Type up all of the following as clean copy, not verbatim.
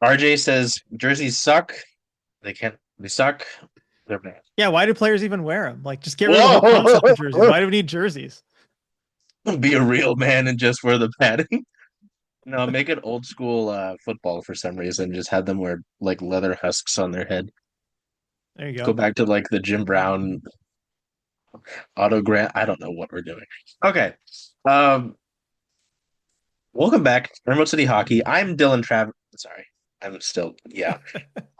RJ says jerseys suck. They can't. They suck. They're bad. Yeah, why do players even wear them? Like, just get rid of the whole concept of jerseys. Whoa! Why do we need jerseys? Be a real man and just wear the padding. No, make it old school football for some reason. Just have them wear like leather husks on their head. There you Go go. back to like the Jim Brown autograph. I don't know what we're doing. Okay. Um, Welcome back, Remote City Hockey. I'm Dylan Trav. Sorry, I'm still yeah.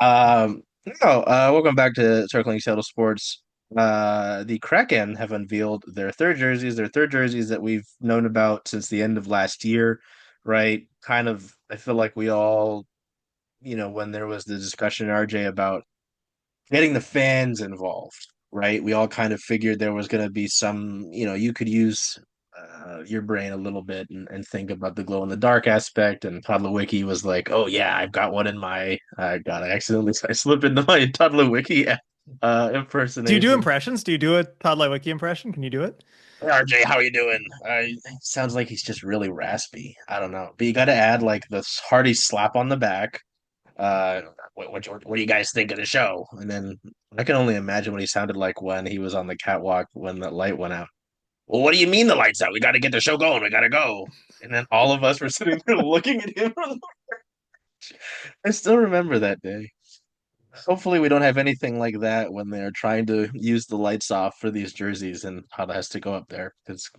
No, welcome back to Circling Seattle Sports. The Kraken have unveiled their third jerseys that we've known about since the end of last year, right? Kind of, I feel like we all, when there was the discussion, RJ, about getting the fans involved, right? We all kind of figured there was going to be some, you could use your brain a little bit and think about the glow in the dark aspect. And Toddler Wiki was like, "Oh yeah, I've got one in my." God, I slipped into my Toddler Wiki Do you do impersonation. impressions? Do you do a Todd Wiki impression? Can you do it? Hey, RJ, how you doing? Sounds like he's just really raspy. I don't know, but you got to add like this hearty slap on the back. Uh, what do you guys think of the show? And then I can only imagine what he sounded like when he was on the catwalk when the light went out. Well, what do you mean the lights out? We got to get the show going. We got to go. And then all of us were sitting there looking at him. I still remember that day. Hopefully, we don't have anything like that when they're trying to use the lights off for these jerseys and how that has to go up there. Because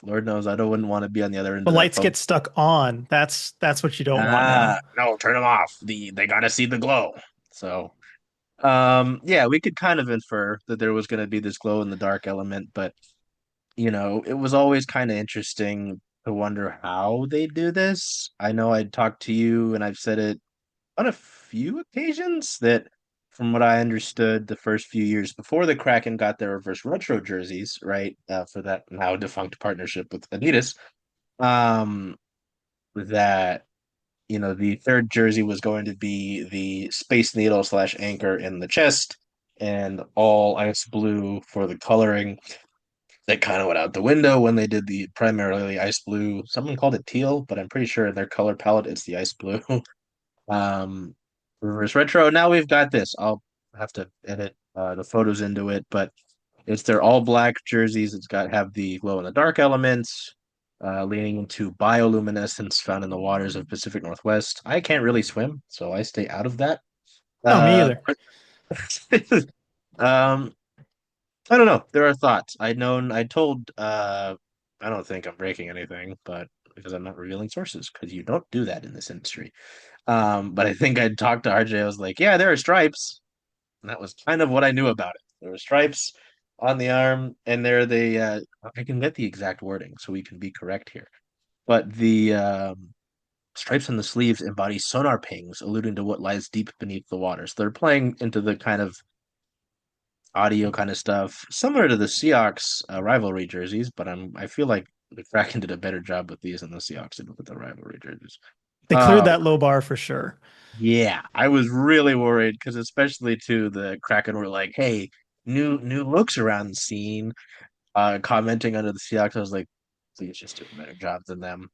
Lord knows I don't wouldn't want to be on the other end The of that lights phone. get stuck on. That's what you don't want, Ah, man. no, turn them off. They got to see the glow. So yeah, we could kind of infer that there was going to be this glow in the dark element, but it was always kind of interesting to wonder how they do this. I know I'd talked to you and I've said it on a few occasions that from what I understood, the first few years before the Kraken got their reverse retro jerseys, right, for that now defunct partnership with Adidas, um, that the third jersey was going to be the Space Needle slash anchor in the chest and all ice blue for the coloring. That kind of went out the window when they did the primarily ice blue. Someone called it teal, but I'm pretty sure in their color palette it's the ice blue. um, Reverse retro. Now we've got this. I'll have to edit the photos into it, but it's their all black jerseys. It's got have the glow in the dark elements, leaning into bioluminescence found in the waters of Pacific Northwest. I can't really swim, so I stay out of that. No, me Uh, either. um, I don't know. There are thoughts. I told I don't think I'm breaking anything, but because I'm not revealing sources, because you don't do that in this industry. But I think I talked to RJ. I was like, yeah, there are stripes. And that was kind of what I knew about it. There were stripes on the arm, and there they I can get the exact wording so we can be correct here. But the stripes on the sleeves embody sonar pings, alluding to what lies deep beneath the water. So they're playing into the kind of audio kind of stuff, similar to the Seahawks rivalry jerseys, but I feel like the Kraken did a better job with these than the Seahawks did with the rivalry jerseys. They cleared Uh, that low bar for sure. yeah, I was really worried because especially too the Kraken were like, "Hey, new looks around the scene." Commenting under the Seahawks, I was like, "Please just do a better job than them."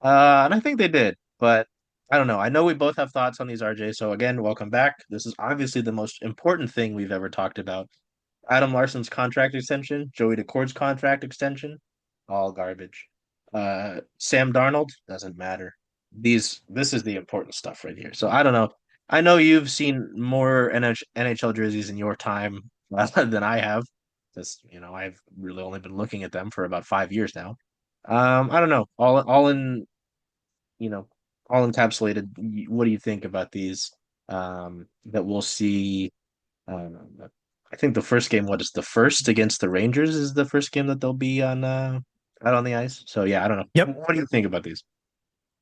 And I think they did, but I don't know. I know we both have thoughts on these, RJ. So again, welcome back. This is obviously the most important thing we've ever talked about. Adam Larson's contract extension, Joey DeCord's contract extension, all garbage. Sam Darnold doesn't matter. This is the important stuff right here. So I don't know. I know you've seen more NHL jerseys in your time than I have. Because I've really only been looking at them for about 5 years now. I don't know. All in you know all encapsulated. What do you think about these? That we'll see um, I think the first game, what is the first against the Rangers, is the first game that they'll be on out on the ice. So yeah, I don't know. Yep. What do you think about these?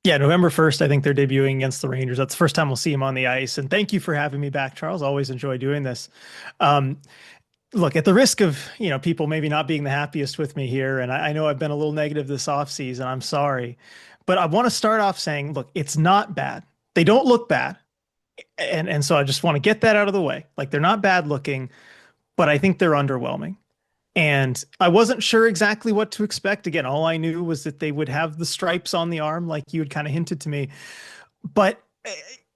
Yeah, November 1st, I think they're debuting against the Rangers. That's the first time we'll see him on the ice. And thank you for having me back, Charles. Always enjoy doing this. Um, Look, at the risk of, people maybe not being the happiest with me here, and I know I've been a little negative this offseason. I'm sorry. But I want to start off saying, look, it's not bad. They don't look bad. And so I just want to get that out of the way. Like they're not bad looking, but I think they're underwhelming. And I wasn't sure exactly what to expect. Again, all I knew was that they would have the stripes on the arm, like you had kind of hinted to me. But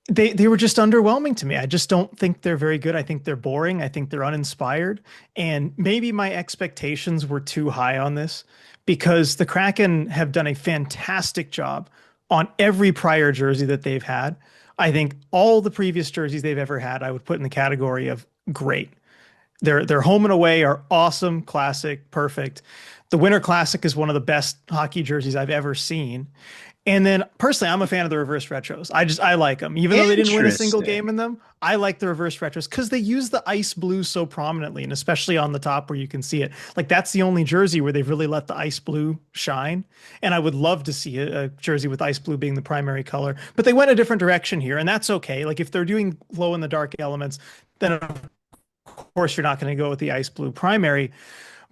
They were just underwhelming to me. I just don't think they're very good. I think they're boring. I think they're uninspired. And maybe my expectations were too high on this because the Kraken have done a fantastic job on every prior jersey that they've had. I think all the previous jerseys they've ever had, I would put in the category of great. Their home and away are awesome, classic, perfect. The Winter Classic is one of the best hockey jerseys I've ever seen. And then personally, I'm a fan of the reverse retros. I like them. Even though they didn't win a single Interesting. game in them, I like the reverse retros because they use the ice blue so prominently, and especially on the top where you can see it. Like that's the only jersey where they've really let the ice blue shine. And I would love to see a jersey with ice blue being the primary color. But they went a different direction here, and that's okay. Like if they're doing glow in the dark elements, then of course you're not going to go with the ice blue primary.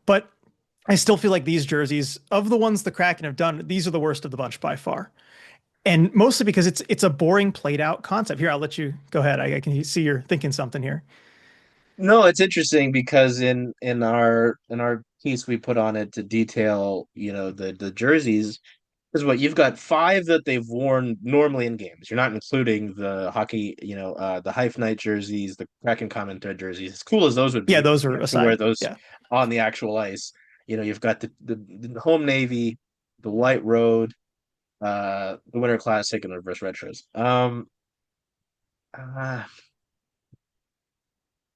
But I still feel like these jerseys, of the ones the Kraken have done, these are the worst of the bunch by far. And mostly because it's a boring played out concept. Here, I'll let you go ahead. I can see you're thinking something here. No, it's interesting because in our piece we put on it to detail, the jerseys is what you've got five that they've worn normally in games. You're not including the hockey, the Hive Night jerseys, the Kraken Common Thread jerseys. As cool as those would Yeah, be, those are to wear aside. those Yeah. on the actual ice. You've got the home navy, the white road, the Winter Classic, and the reverse retros. Uh,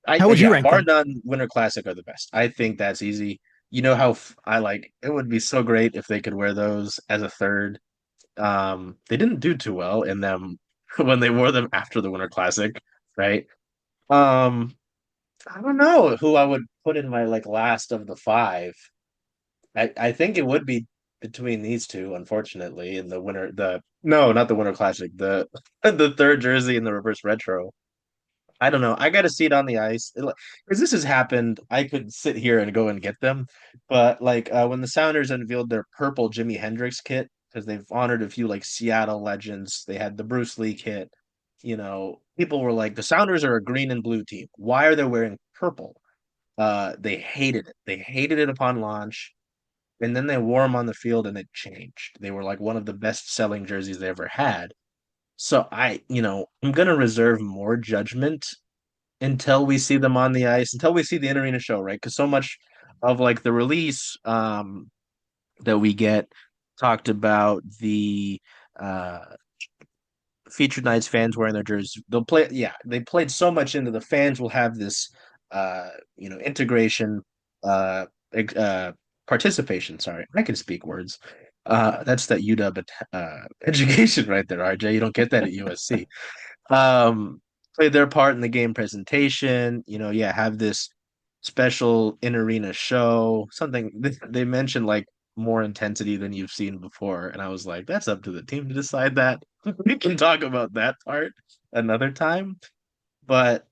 How would you yeah, rank bar them? none, Winter Classic are the best. I think that's easy. You know how I like it would be so great if they could wear those as a third. They didn't do too well in them when they wore them after the Winter Classic, right? Um, I don't know who I would put in my like last of the five. I think it would be between these two, unfortunately, in the winter the no, not the Winter Classic, the the third jersey in the reverse retro. I don't know. I got to see it on the ice because this has happened. I could sit here and go and get them, but like when the Sounders unveiled their purple Jimi Hendrix kit because they've honored a few like Seattle legends. They had the Bruce Lee kit. People were like, the Sounders are a green and blue team. Why are they wearing purple? They hated it. They hated it upon launch, and then they wore them on the field, and it changed. They were like one of the best selling jerseys they ever had. So I'm gonna reserve more judgment until we see them on the ice, until we see the in arena show, right? Because so much of like the release that we get talked about the uh, featured nights, fans wearing their jerseys. They'll play, yeah, they played so much into the fans will have this, integration, uh, uh, participation. Sorry, I can speak words. That's that UW education right there, RJ. You don't get that at USC. Played their part in the game presentation, yeah, have this special in arena show, something they mentioned like more intensity than you've seen before. And I was like, that's up to the team to decide that. We can talk about that part another time. But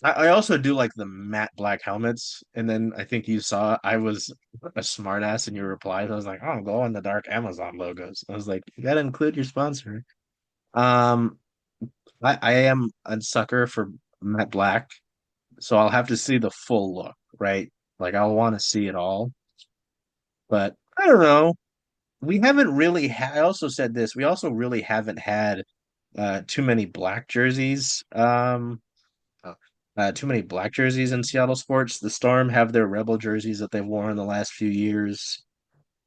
I also do like the matte black helmets. And then I think you saw I was a smartass in your replies. I was like, oh, go on the dark Amazon logos. I was like, you gotta include your sponsor. Um, I am a sucker for matte black, so I'll have to see the full look, right? Like I'll want to see it all, but I don't know. We haven't really I also said this, we also really haven't had too many black jerseys. Uh, too many black jerseys in Seattle sports. The Storm have their Rebel jerseys that they've worn in the last few years.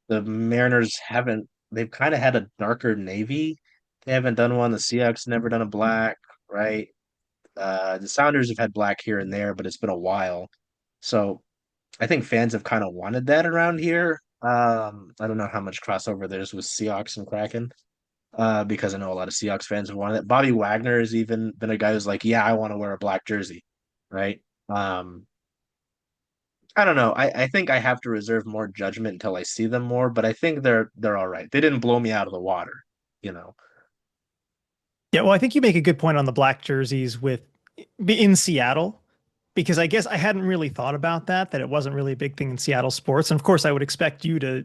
The Mariners haven't, they've kind of had a darker navy. They haven't done one. The Seahawks never done a black, right? The Sounders have had black here and there, but it's been a while. So I think fans have kind of wanted that around here. I don't know how much crossover there's with Seahawks and Kraken, because I know a lot of Seahawks fans have wanted it. Bobby Wagner has even been a guy who's like, yeah, I want to wear a black jersey, right? I don't know. I think I have to reserve more judgment until I see them more, but I think they're all right. They didn't blow me out of the water, you know. Yeah, well, I think you make a good point on the black jerseys with in Seattle, because I guess I hadn't really thought about that it wasn't really a big thing in Seattle sports. And of course, I would expect you to,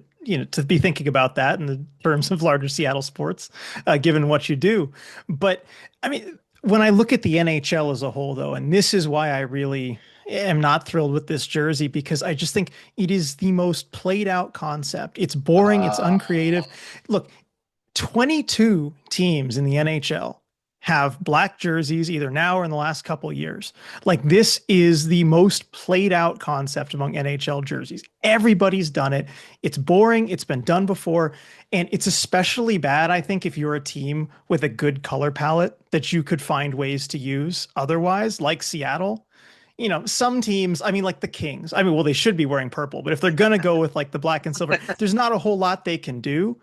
to be thinking about that in the terms of larger Seattle sports, given what you do. But I mean, when I look at the NHL as a whole, though, and this is why I really am not thrilled with this jersey because I just think it is the most played out concept. It's boring, it's Uh, uncreative. Look, 22 teams in the NHL have black jerseys either now or in the last couple of years. Like this is the most played out concept among NHL jerseys. Everybody's done it. It's boring. It's been done before. And it's especially bad, I think, if you're a team with a good color palette that you could find ways to use otherwise, like Seattle. Some teams, I mean, like the Kings, I mean, well, they should be wearing purple, but if they're going to go with like the black and silver, there's not a whole lot they can do.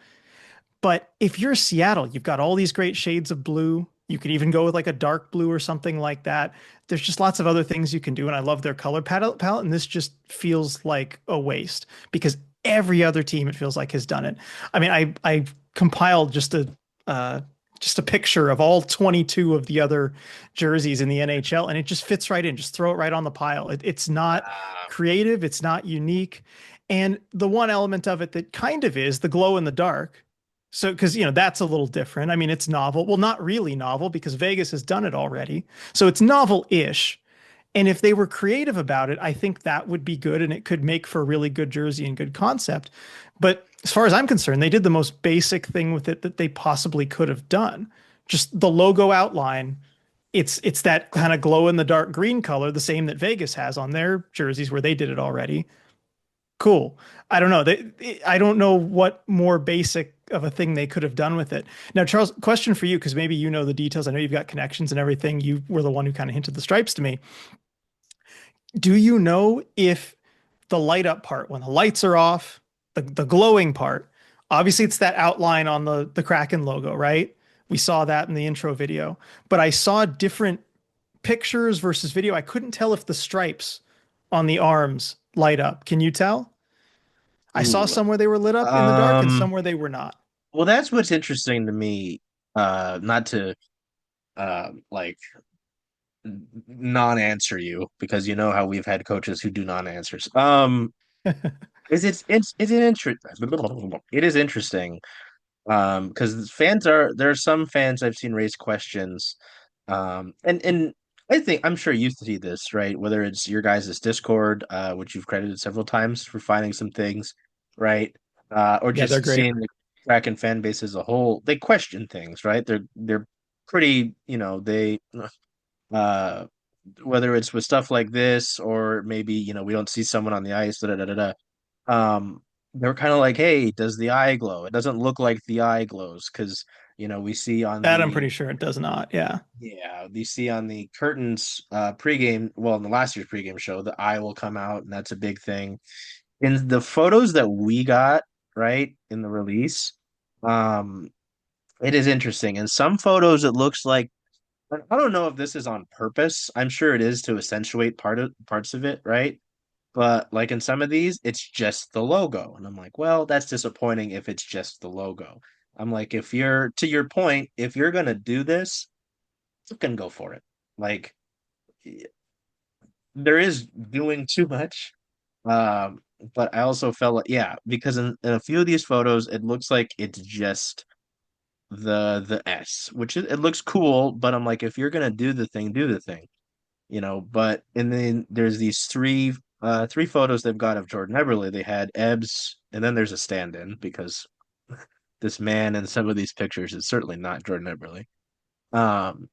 But if you're Seattle, you've got all these great shades of blue. You could even go with like a dark blue or something like that. There's just lots of other things you can do. And I love their color palette. And this just feels like a waste because every other team, it feels like, has done it. I mean, I compiled just a picture of all 22 of the other jerseys in the NHL, and it just fits right in. Just throw it right on the pile. It's not creative. It's not unique. And the one element of it that kind of is the glow in the dark, so, because, that's a little different. I mean, it's novel. Well, not really novel because Vegas has done it already. So it's novel-ish. And if they were creative about it, I think that would be good and it could make for a really good jersey and good concept. But as far as I'm concerned, they did the most basic thing with it that they possibly could have done. Just the logo outline. It's that kind of glow in the dark green color, the same that Vegas has on their jerseys where they did it already. Cool. I don't know. I don't know what more basic of a thing they could have done with it. Now, Charles, question for you, because maybe you know the details. I know you've got connections and everything. You were the one who kind of hinted the stripes to me. Do you know if the light up part, when the lights are off, the glowing part, obviously it's that outline on the Kraken logo, right? We saw that in the intro video, but I saw different pictures versus video. I couldn't tell if the stripes on the arms light up. Can you tell? I saw Ooh. some where they were lit up in the dark and some where they were not. Well, that's what's interesting to me. Not to like non-answer you because you know how we've had coaches who do non-answers. Is it interesting? It is interesting. Because fans are there are some fans I've seen raise questions. And I think I'm sure you see this, right? Whether it's your guys' Discord, which you've credited several times for finding some things, right? Or Yeah, they're just great. seeing the Kraken fan base as a whole, they question things, right? They're pretty, they uh whether it's with stuff like this or maybe, we don't see someone on the ice, da da da da da. They're kind of like, hey, does the eye glow? It doesn't look like the eye glows because we see on That I'm the pretty sure it does not. Yeah. yeah, we see on the curtains pregame, well, in the last year's pregame show, the eye will come out, and that's a big thing. In the photos that we got, right, in the release, um, it is interesting. In some photos, it looks like I don't know if this is on purpose. I'm sure it is to accentuate parts of it, right? But like in some of these, it's just the logo. And I'm like, well, that's disappointing if it's just the logo. I'm like, if you're to your point, if you're gonna do this, you can go for it. Like there is doing too much. Um, but I also felt like, yeah, because in a few of these photos, it looks like it's just the S, which it looks cool, but I'm like, if you're gonna do the thing, do the thing. But and then there's these three photos they've got of Jordan Eberle. They had Ebbs, and then there's a stand-in because this man in some of these pictures is certainly not Jordan Eberle. Um,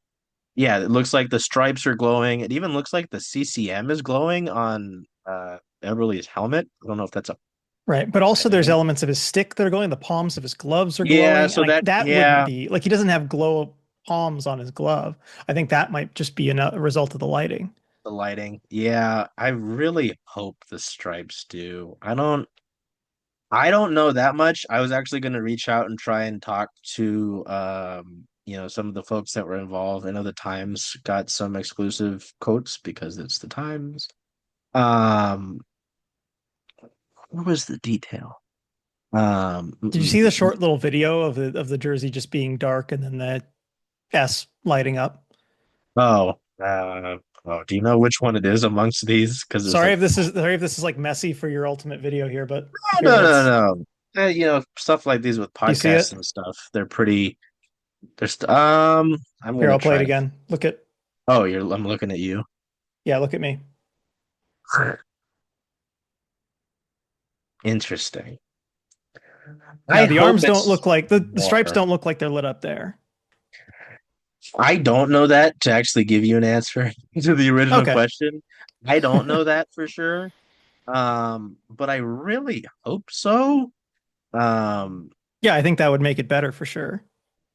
yeah, it looks like the stripes are glowing. It even looks like the CCM is glowing on Eberle's helmet. I don't know if that's a Right. But also there's thing. elements of his stick that are glowing. The palms of his gloves are Yeah, glowing. And so like that that wouldn't yeah, be like he doesn't have glow palms on his glove. I think that might just be a result of the lighting. the lighting. Yeah, I really hope the stripes do. I don't know that much. I was actually going to reach out and try and talk to some of the folks that were involved. I know the Times got some exclusive quotes because it's the Times. Um, what was the detail? Um, mm, Did you mm, see the mm, short little video of the jersey just being dark and then the S lighting up? oh, do you know which one it is amongst these? Because there's like, Sorry if this is like messy for your ultimate video here, but oh, here no, no, let's no. Stuff like these with do you see podcasts it? and stuff, they're pretty. I'm Here, gonna I'll play it try to. again. Look at Oh, I'm looking at you. yeah, look at me. Interesting. I Now the hope arms don't it's look like the stripes more. don't look like they're lit up there. I don't know that to actually give you an answer to the original Okay. question. I don't know that for sure. But I really hope so. Um, Yeah, I think that would make it better for sure.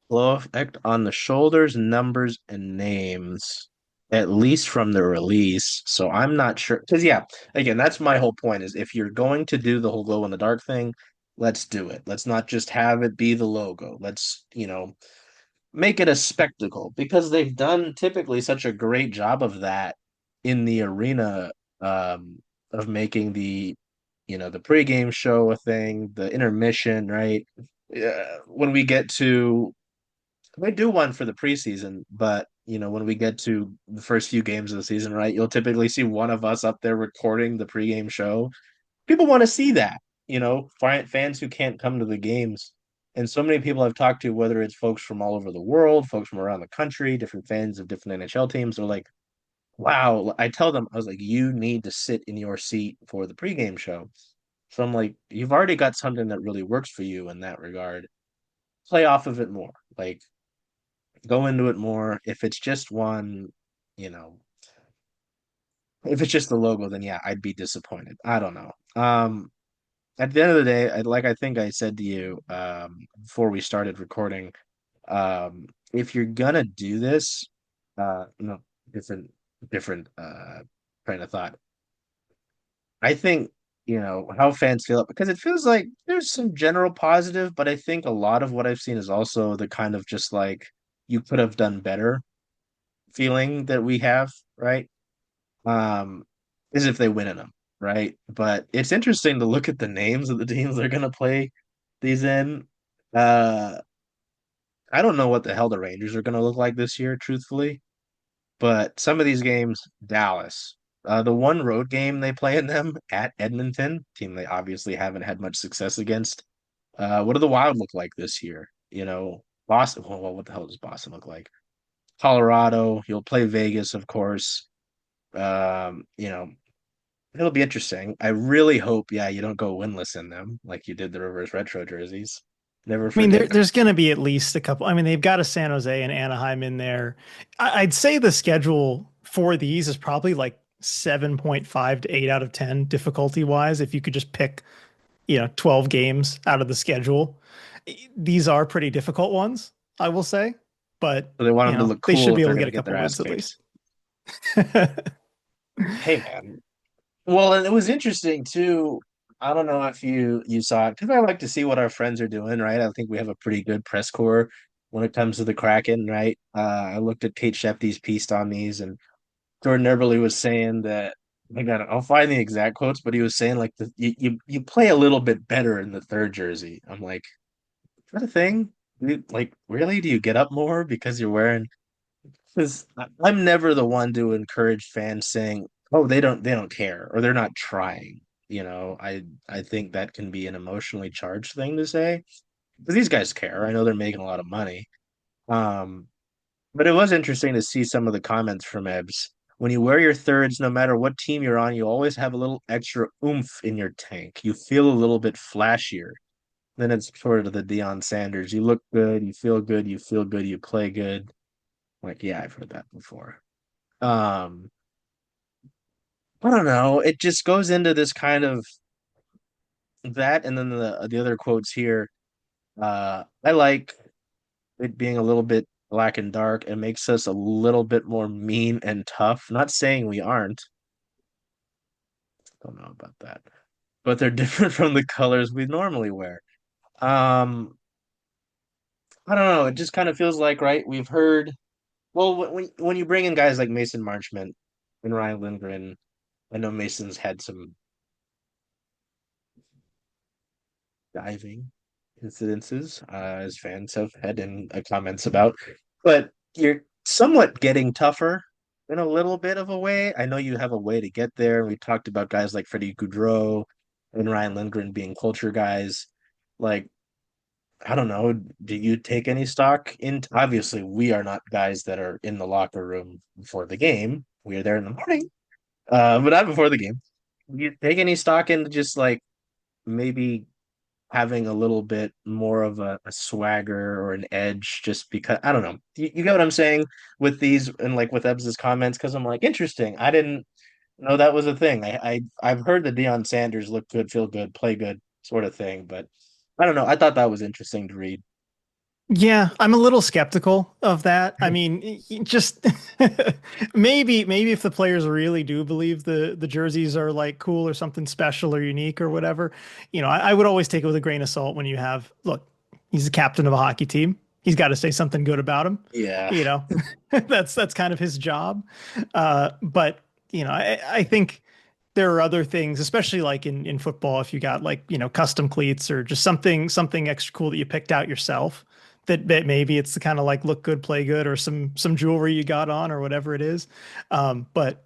Flow effect on the shoulders, numbers, and names, at least from the release. So I'm not sure. Because, yeah, again, that's my whole point is if you're going to do the whole glow in the dark thing, let's do it. Let's not just have it be the logo. Let's, make it a spectacle because they've done typically such a great job of that in the arena of making the pregame show a thing, the intermission, right? When we get to we do one for the preseason, but when we get to the first few games of the season, right, you'll typically see one of us up there recording the pregame show. People want to see that, fans who can't come to the games. And so many people I've talked to, whether it's folks from all over the world, folks from around the country, different fans of different NHL teams, are like, wow. I tell them, I was like, you need to sit in your seat for the pregame show. So I'm like, you've already got something that really works for you in that regard. Play off of it more. Like, go into it more. If it's just one, you know, if it's just the logo, then yeah, I'd be disappointed. I don't know. At the end of the day, I think I said to you before we started recording, if you're gonna do this, no, different, different train of thought. I think how fans feel because it feels like there's some general positive, but I think a lot of what I've seen is also the kind of just like you could have done better feeling that we have, right? Um, is if they win in them, right? But it's interesting to look at the names of the teams they're gonna play these in. Uh, I don't know what the hell the Rangers are gonna look like this year, truthfully. But some of these games, Dallas, the one road game they play in them at Edmonton, team they obviously haven't had much success against. What do the Wild look like this year? Boston. Well, what the hell does Boston look like? Colorado. You'll play Vegas, of course. Um, you know, It'll be interesting. I really hope, yeah, you don't go winless in them like you did the reverse retro jerseys. Never I mean, forget that. there's going to be at least a couple. I mean, they've got a San Jose and Anaheim in there. I'd say the schedule for these is probably like 7.5 to 8 out of 10 difficulty wise. If you could just pick, 12 games out of the schedule, these are pretty difficult ones, I will say. But, So they want them to look they should cool be if able they're to going get to a get their couple ass wins at kicked. least. Hey, man. Well, and it was interesting too. I don't know if you saw it because I like to see what our friends are doing, right? I think we have a pretty good press corps when it comes to the Kraken, right? I looked at Kate Shefty's piece on these, and Jordan Eberle was saying that I'll find the exact quotes, but he was saying like you play a little bit better in the third jersey. I'm like, is that a thing? Like, really? Do you get up more because you're wearing? Because I'm never the one to encourage fans saying, "Oh, they don't care or they're not trying." I think that can be an emotionally charged thing to say because these guys care. I know they're making a lot of money. Um, but it was interesting to see some of the comments from Ebbs. When you wear your thirds, no matter what team you're on, you always have a little extra oomph in your tank. You feel a little bit flashier. Then it's sort of the Deion Sanders. You look good, you feel good, you feel good, you play good. Like, yeah, I've heard that before. Um, I don't know. It just goes into this kind of that, and then the other quotes here. I like it being a little bit black and dark. It makes us a little bit more mean and tough. Not saying we aren't. Don't know about that, but they're different from the colors we normally wear. Um, I don't know. It just kind of feels like right. We've heard well when you bring in guys like Mason Marchment and Ryan Lindgren. I know Mason's had some diving incidences, as fans have had in comments about. But you're somewhat getting tougher in a little bit of a way. I know you have a way to get there. We talked about guys like Freddie Gaudreau and Ryan Lindgren being culture guys. Like, I don't know. Do you take any stock in? Obviously, we are not guys that are in the locker room before the game. We are there in the morning, but not before the game. Do you take any stock in just like maybe having a little bit more of a swagger or an edge just because I don't know. You get what I'm saying with these and like with Ebbs's comments because I'm like interesting. I didn't know that was a thing. I've heard the Deion Sanders look good, feel good, play good sort of thing, but I don't know. I thought that was interesting to read. Yeah, I'm a little skeptical of that. I mean, just maybe if the players really do believe the jerseys are like cool or something special or unique or whatever, I would always take it with a grain of salt when you have, look, he's the captain of a hockey team. He's got to say something good about him. Yeah. You know, that's kind of his job. But I think there are other things, especially like in football, if you got like, custom cleats or just something extra cool that you picked out yourself that maybe it's the kind of like look good, play good, or some jewelry you got on or whatever it is. But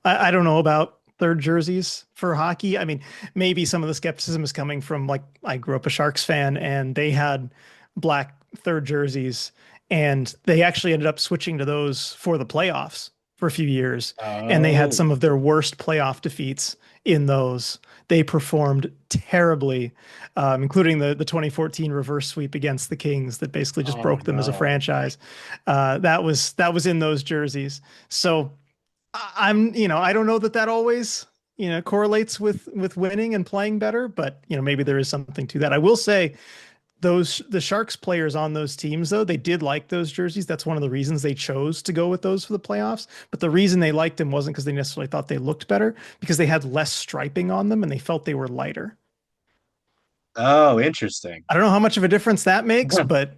I don't know about third jerseys for hockey. I mean, maybe some of the skepticism is coming from like I grew up a Sharks fan and they had black third jerseys and they actually ended up switching to those for the playoffs for a few years. And they had Oh. some of their worst playoff defeats in those. They performed terribly, including the 2014 reverse sweep against the Kings that basically just Oh broke them as a no. franchise. That was in those jerseys. So I don't know that always correlates with winning and playing better, but maybe there is something to that. I will say the Sharks players on those teams, though, they did like those jerseys. That's one of the reasons they chose to go with those for the playoffs. But the reason they liked them wasn't because they necessarily thought they looked better, because they had less striping on them and they felt they were lighter. Oh, interesting. I don't know how much of a difference that makes, but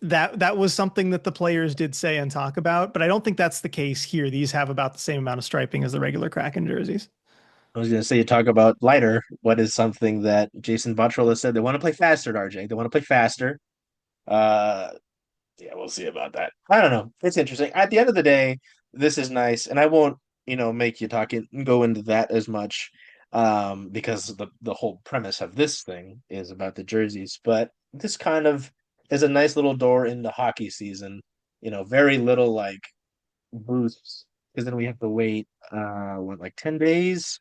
that was something that the players did say and talk about. But I don't think that's the case here. These have about the same amount of striping as the regular Kraken jerseys. I was gonna say you talk about lighter. What is something that Jason Buttrill has said? They want to play faster, RJ. They want to play faster. Uh, yeah, we'll see about that. I don't know. It's interesting. At the end of the day, this is nice, and I won't, make you talk and go into that as much, because the whole premise of this thing is about the jerseys. But this kind of is a nice little door into hockey season. Very little like boosts because then we have to wait, what, like 10 days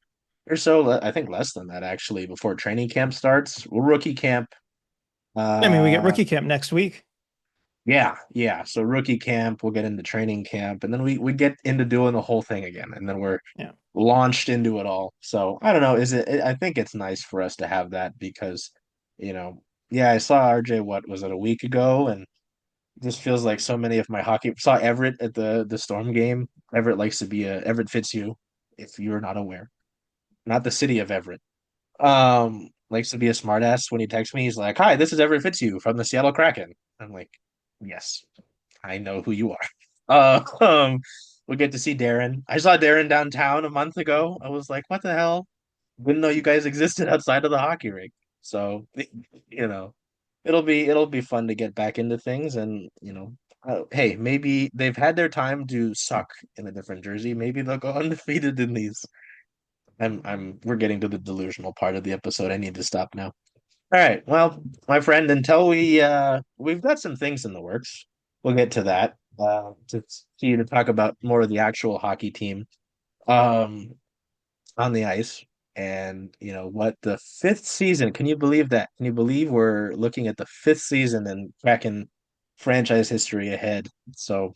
or so. I think less than that actually before training camp starts. Well, rookie camp. I mean, we get Uh, rookie camp next week. Yeah, yeah. So rookie camp, we'll get into training camp, and then we get into doing the whole thing again, and then we're Yeah. launched into it all. So I don't know. I think it's nice for us to have that because, you know, yeah, I saw RJ. What was it, a week ago, and it just feels like so many of my hockey saw Everett at the Storm game. Everett likes to be a Everett Fitzhugh, if you're not aware, not the city of Everett. Likes to be a smartass. When he texts me, he's like, "Hi, this is Everett Fitzhugh from the Seattle Kraken." I'm like, "Yes, I know who you are." We get to see Darren. I saw Darren downtown a month ago. I was like, "What the hell?" Didn't know you guys existed outside of the hockey rink. So, you know, it'll be fun to get back into things, and hey, maybe they've had their time to suck in a different jersey. Maybe they'll go undefeated in these. We're getting to the delusional part of the episode. I need to stop now. All right. Well, my friend, until we've got some things in the works. We'll get to that. To see you to talk about more of the actual hockey team um on the ice. And what the fifth season, can you believe that? Can you believe we're looking at the fifth season and cracking franchise history ahead? So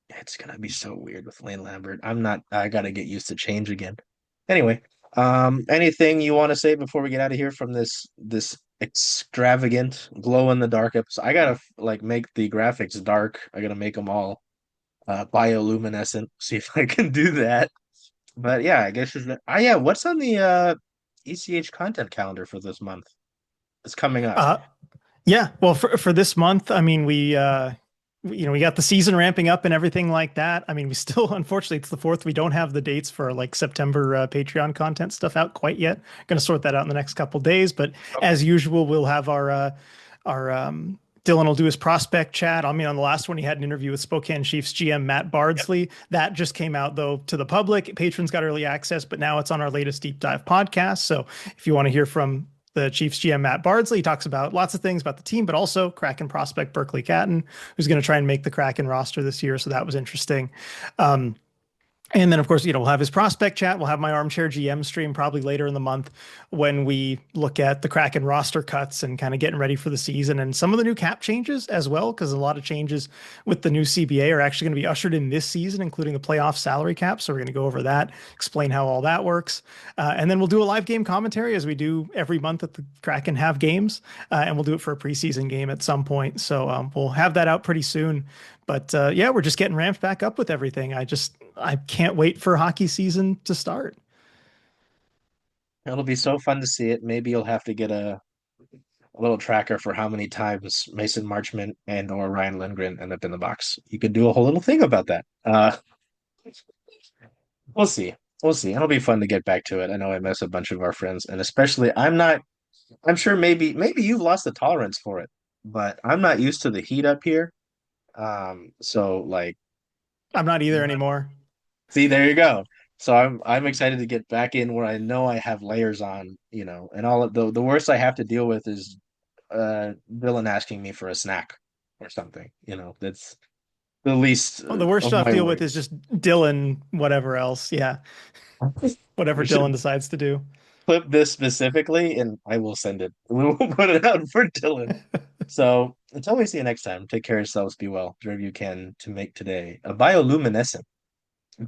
it's gonna be so weird with Lane Lambert. I gotta get used to change again. Anyway, anything you want to say before we get out of here from this extravagant glow in the dark episode? I gotta like make the graphics dark. I gotta make them all bioluminescent. See if I can do that. But yeah, I guess yeah. What's on the ECH content calendar for this month? It's coming up. Uh, Yeah, well, for this month, I mean, we got the season ramping up and everything like that. I mean, we still, unfortunately, it's the fourth. We don't have the dates for like September Patreon content stuff out quite yet. Going to sort that out in the next couple days. But Okay. as usual, we'll have our Dylan will do his prospect chat. I mean, on the last one, he had an interview with Spokane Chiefs GM Matt Yep. Bardsley. That just came out though to the public. Patrons got early access, but now it's on our latest deep dive podcast. So if you want to hear from the Chiefs GM Matt Bardsley, he talks about lots of things about the team, but also Kraken prospect Berkeley Catton, who's going to try and make the Kraken roster this year. So that was interesting. Um, And then, of course, we'll have his prospect chat. We'll have my armchair GM stream probably later in the month when we look at the Kraken roster cuts and kind of getting ready for the season and some of the new cap changes as well, because a lot of changes with the new CBA are actually going to be ushered in this season, including the playoff salary cap. So we're going to go over that, explain how all that works. And then we'll do a live game commentary as we do every month that the Kraken have games. And we'll do it for a preseason game at some point. So we'll have that out pretty soon. But yeah, we're just getting ramped back up with everything. I can't wait for hockey season to start. It'll be so fun to see it. Maybe you'll have to get a little tracker for how many times Mason Marchment and or Ryan Lindgren end up in the box. You could do a whole little thing about that. We'll see. We'll see. It'll be fun to get back to it. I know I miss a bunch of our friends, and especially I'm not. I'm sure maybe you've lost the tolerance for it, but I'm not used to the heat up here. So like, I'm not either anymore. see, there you go. So I'm excited to get back in where I know I have layers on, and all of the worst I have to deal with is Dylan asking me for a snack or something. That's the least Oh, the worst of stuff to my deal with is worries. just Dylan, whatever else. Yeah. Whatever We Dylan should decides to do. clip this specifically, and I will send it. We will put it out for Dylan. So until we see you next time, take care of yourselves. Be well. Do whatever you can to make today a bioluminescent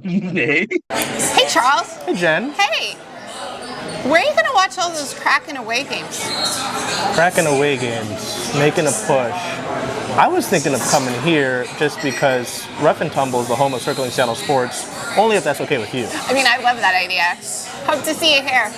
day. Hey, Charles. Hey, Jen. Hey, where are you going to watch all those Kraken away games? Cracking away games, making a push. I was thinking of coming here just because Rough and Tumble is the home of circling Seattle sports, only if that's okay with you. I mean, I love that idea. Hope to see you here.